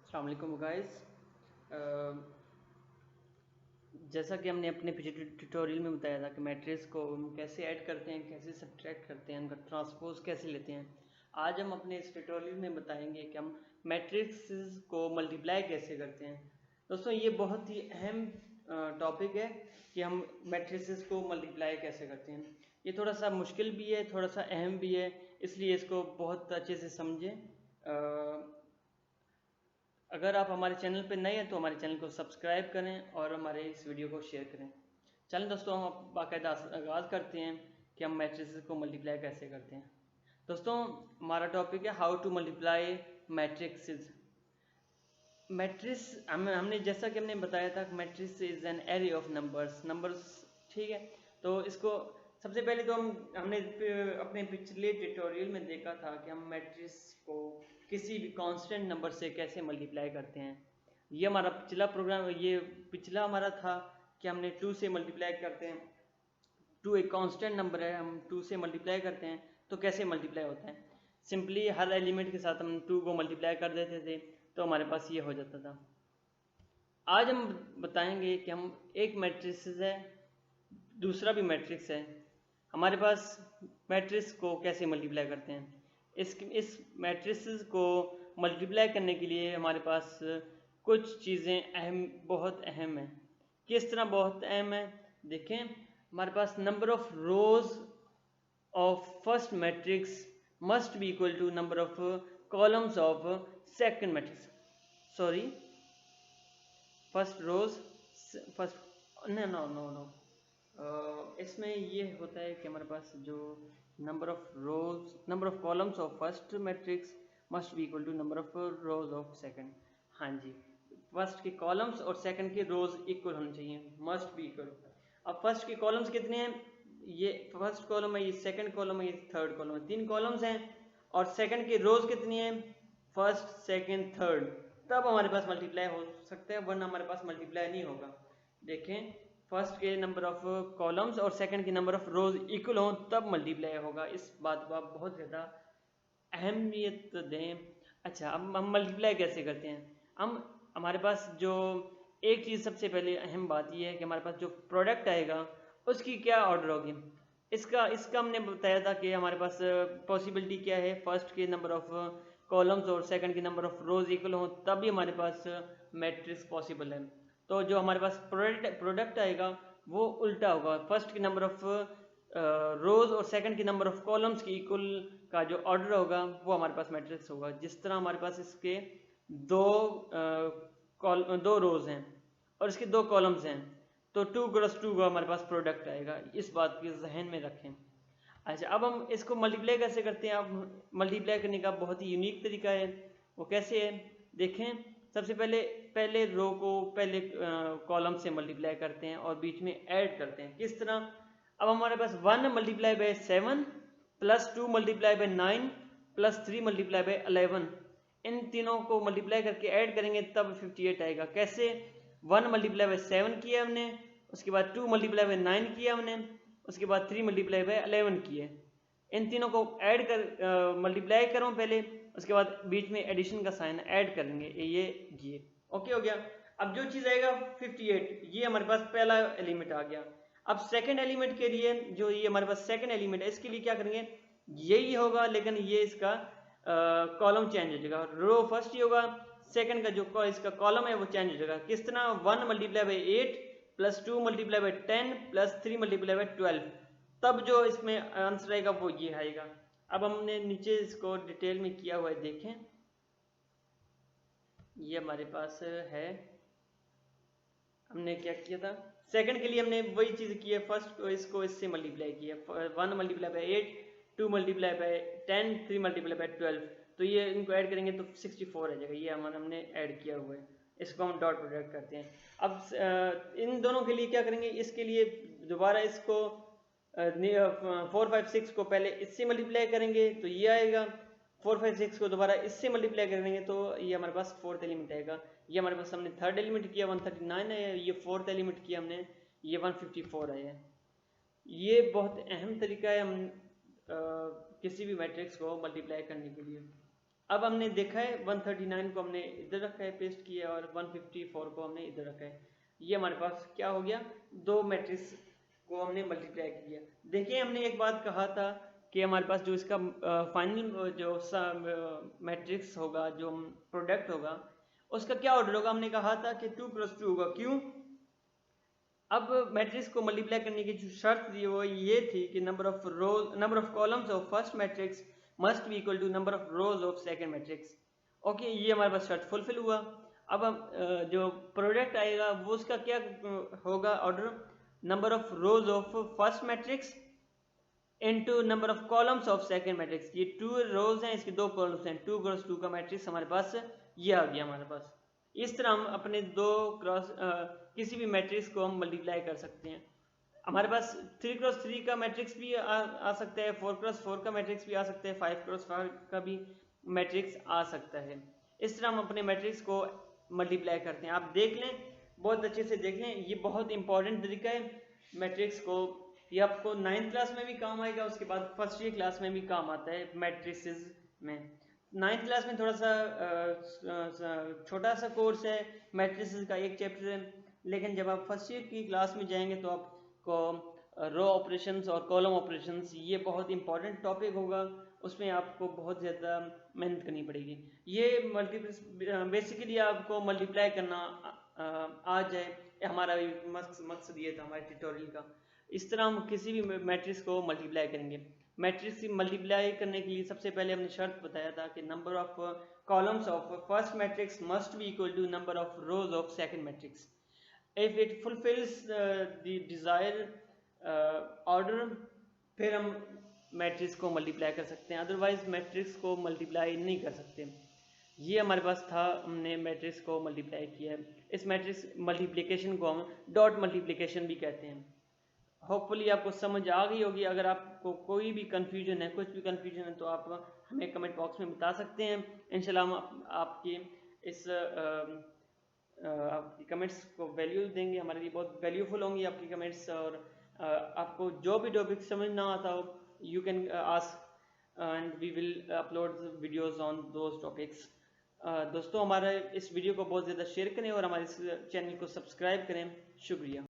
अस्सलाम वालेकुम गाइस। जैसा कि हमने अपने पिछले ट्यूटोरियल में बताया था कि मैट्रिक्स को हम कैसे ऐड करते हैं, कैसे सब्ट्रैक्ट करते हैं, उनका ट्रांसपोज कैसे लेते हैं। आज हम अपने इस ट्यूटोरियल में बताएंगे कि हम मैट्रिक्स को मल्टीप्लाई कैसे करते हैं। दोस्तों, ये बहुत ही अहम टॉपिक है कि हम मैट्रिक्स को मल्टीप्लाई कैसे करते हैं। ये थोड़ा सा मुश्किल भी है, थोड़ा सा अहम भी है, इसलिए इसको बहुत अच्छे से समझें। अगर आप हमारे चैनल पर नए हैं तो हमारे चैनल को सब्सक्राइब करें और हमारे इस वीडियो को शेयर करें। चलें दोस्तों, हम बाकायदा आगाज़ करते हैं कि हम मैट्रिसेस को मल्टीप्लाई कैसे करते हैं। दोस्तों, हमारा टॉपिक है how to multiply matrixes. Matrix हमने जैसा कि हमने बताया था, matrix is an array of numbers. ठीक है, तो इसको सबसे पहले तो हमने अपने पिछले ट्यूटोरियल में देखा था कि हम मैट्रिक्स को किसी भी कांस्टेंट नंबर से कैसे मल्टीप्लाई करते हैं। ये हमारा पिछला हमारा था कि हमने 2 से मल्टीप्लाई करते हैं। 2 एक कांस्टेंट नंबर है, हम 2 से मल्टीप्लाई करते हैं तो कैसे मल्टीप्लाई होता है। सिंपली हर एलिमेंट के साथ हम 2 को मल्टीप्लाई कर देते थे तो हमारे पास ये हो जाता था। आज हम बताएंगे कि हम एक मैट्रिक्स है, दूसरा भी मैट्रिक्स है, हमारे पास मैट्रिक्स को कैसे मल्टीप्लाई करते हैं। इस मैट्रिक्स को मल्टीप्लाई करने के लिए हमारे पास कुछ चीज़ें बहुत अहम है। किस तरह बहुत अहम है, देखें। हमारे पास number of rows of first matrix must be equal to number of columns of second matrix. Sorry, first rows, first no no no no इसमें ये होता है कि हमारे पास जो number of columns of first matrix must be equal to number of rows of second. हाँ जी, फर्स्ट के कॉलम्स और सेकंड के रोज इक्वल होने चाहिए, मस्ट बी इक्वल। अब फर्स्ट के कॉलम्स कितने हैं, ये फर्स्ट कॉलम है, ये सेकंड कॉलम है, ये थर्ड कॉलम है, 3 कॉलम्स हैं। और सेकंड की रोज कितनी है, फर्स्ट सेकंड थर्ड, तब हमारे पास मल्टीप्लाई हो सकता है, वरना हमारे पास मल्टीप्लाई नहीं होगा। देखें, फर्स्ट के नंबर ऑफ कॉलम्स और सेकंड के नंबर ऑफ रोज इक्वल हो तब मल्टीप्लाई होगा। इस बात को आप बहुत ज़्यादा अहमियत दें। अच्छा, अब हम मल्टीप्लाई कैसे करते हैं। हमारे पास जो एक चीज़ सबसे पहले अहम बात यह है कि हमारे पास जो प्रोडक्ट आएगा उसकी क्या ऑर्डर होगी। इसका हमने बताया था कि हमारे पास पॉसिबिलिटी क्या है, फर्स्ट के नंबर ऑफ कॉलम्स और सेकंड के नंबर ऑफ रोज इक्वल हो तभी हमारे पास मैट्रिक्स पॉसिबल है। तो जो हमारे पास प्रोडक्ट आएगा वो उल्टा होगा, फर्स्ट के नंबर ऑफ रोज और सेकंड के नंबर ऑफ कॉलम्स की इक्वल का जो ऑर्डर होगा वो हमारे पास मैट्रिक्स होगा। जिस तरह हमारे पास इसके दो रोज हैं और इसके 2 कॉलम्स हैं, तो 2 × 2 का हमारे पास प्रोडक्ट आएगा। इस बात को जहन में रखें। अच्छा, अब हम इसको मल्टीप्लाई कैसे करते हैं। अब मल्टीप्लाई करने का बहुत ही यूनिक तरीका है, वो कैसे है, देखें। सबसे पहले रो को पहले कॉलम से मल्टीप्लाई करते हैं और बीच में ऐड करते हैं। किस तरह, अब हमारे पास 1 multiply by 7 plus 2 multiply by 9 plus 3 multiply by 11, इन तीनों को मल्टीप्लाई करके ऐड करेंगे तब 58 आएगा। कैसे, 1 मल्टीप्लाई बाय 7 किया हमने, उसके बाद 2 मल्टीप्लाई बाय 9 किया हमने, उसके बाद 3 मल्टीप्लाई बाय 11 किए। इन तीनों को ऐड कर मल्टीप्लाई करो पहले, उसके बाद बीच में एडिशन का साइन ऐड करेंगे, ये ओके हो गया। अब जो चीज़ आएगा 58, ये हमारे पास पहला एलिमेंट आ गया। अब सेकंड एलिमेंट के लिए, जो ये हमारे पास सेकंड एलिमेंट है, इसके लिए क्या करेंगे, यही होगा लेकिन ये इसका कॉलम चेंज हो जाएगा। रो फर्स्ट ही होगा, सेकंड का जो इसका कॉलम है वो चेंज हो जाएगा। किस तरह, 1 multiply by 8 plus 2 multiply by 10 plus 3 multiply by 12, तब जो इसमें आंसर आएगा वो ये आएगा। अब हमने नीचे इसको डिटेल में किया हुआ है, देखें। ये हमारे पास है, हमने क्या किया था, सेकंड के लिए हमने वही चीज़ की है, फर्स्ट को इसको इससे मल्टीप्लाई किया, 1 multiply by 8, 2 multiply by 10, 3 multiply by 12, तो ये इनको ऐड करेंगे तो 64 आ जाएगा। ये हमने ऐड किया हुआ है, इसको हम डॉट प्रोडक्ट करते हैं। अब इन दोनों के लिए क्या करेंगे, इसके लिए दोबारा इसको 4 5 6 को पहले इससे मल्टीप्लाई करेंगे तो ये आएगा, 4 5 6 को दोबारा इससे मल्टीप्लाई करेंगे तो ये हमारे पास फोर्थ एलिमेंट आएगा। ये हमारे पास हमने थर्ड एलिमेंट किया 139 है, ये फोर्थ एलिमेंट किया हमने, ये 154 है। ये बहुत अहम तरीका है हम किसी भी मैट्रिक्स को मल्टीप्लाई करने के लिए। अब हमने देखा है 139 को हमने इधर रखा है, पेस्ट किया, और 154 को हमने इधर रखा है। ये हमारे पास क्या हो गया, दो मैट्रिक्स को हमने मल्टीप्लाई किया। देखिए हमने एक बात कहा था कि हमारे पास जो इसका फाइनल जो मैट्रिक्स होगा, जो प्रोडक्ट होगा, उसका क्या ऑर्डर होगा। हमने कहा था कि 2 × 2 होगा। क्यों? अब मैट्रिक्स को मल्टीप्लाई करने की जो शर्त थी वो ये थी कि number of columns of first matrix must be equal to number of rows of second matrix. Okay, ये हमारे पास शर्त फुलफिल हुआ। अब हम जो प्रोडक्ट आएगा वो उसका क्या होगा order, number of rows of first matrix into number of columns of second matrix. ये 2 रोज हैं, इसके 2 कॉलम्स हैं, 2 × 2 का मैट्रिक्स हमारे पास ये आ गया हमारे पास। इस तरह हम अपने किसी भी मैट्रिक्स को हम मल्टीप्लाई कर सकते हैं। हमारे पास 3 × 3 का मैट्रिक्स भी आ सकता है, 4 × 4 का मैट्रिक्स भी आ सकता है, 5 × 5 का भी मैट्रिक्स आ सकता है। इस तरह हम अपने मैट्रिक्स को मल्टीप्लाई करते हैं। आप देख लें, बहुत अच्छे से देख लें, ये बहुत इंपॉर्टेंट तरीका है मैट्रिक्स को। ये आपको 9th क्लास में भी काम आएगा, उसके बाद फर्स्ट ईयर क्लास में भी काम आता है मैट्रिसेस में। 9th क्लास में थोड़ा सा छोटा सा कोर्स है, मैट्रिसेस का एक चैप्टर है, लेकिन जब आप फर्स्ट ईयर की क्लास में जाएंगे तो आपको रो ऑपरेशंस और कॉलम ऑपरेशंस, ये बहुत इंपॉर्टेंट टॉपिक होगा। उसमें आपको बहुत ज़्यादा मेहनत करनी पड़ेगी। ये बेसिकली आपको मल्टीप्लाई करना आ जाए, हमारा मकसद ये था हमारे ट्यूटोरियल का। इस तरह हम किसी भी मैट्रिक्स को मल्टीप्लाई करेंगे। मैट्रिक्स मल्टीप्लाई करने के लिए सबसे पहले हमने शर्त बताया था कि number of columns of first matrix must be equal to number of rows of second matrix. If it fulfils the desired order, फिर हम मैट्रिक्स को मल्टीप्लाई कर सकते हैं, अदरवाइज मैट्रिक्स को मल्टीप्लाई नहीं कर सकते। ये हमारे पास था, हमने मैट्रिक्स को मल्टीप्लाई किया है। इस मैट्रिक्स मल्टीप्लिकेशन को हम डॉट मल्टीप्लिकेशन भी कहते हैं। होपफुली आपको समझ आ गई होगी। अगर आपको कोई भी कन्फ्यूजन है, कुछ भी कन्फ्यूजन है, तो आप हमें कमेंट बॉक्स में बता सकते हैं। इंशाल्लाह हम आपकी आपकी कमेंट्स को वैल्यू देंगे, हमारे लिए बहुत वैल्यूफुल होंगी आपकी कमेंट्स। और आपको जो भी टॉपिक समझ ना आता हो, you can ask and we will upload videos on those topics. दोस्तों, हमारे इस वीडियो को बहुत ज़्यादा शेयर करें और हमारे इस चैनल को सब्सक्राइब करें। शुक्रिया।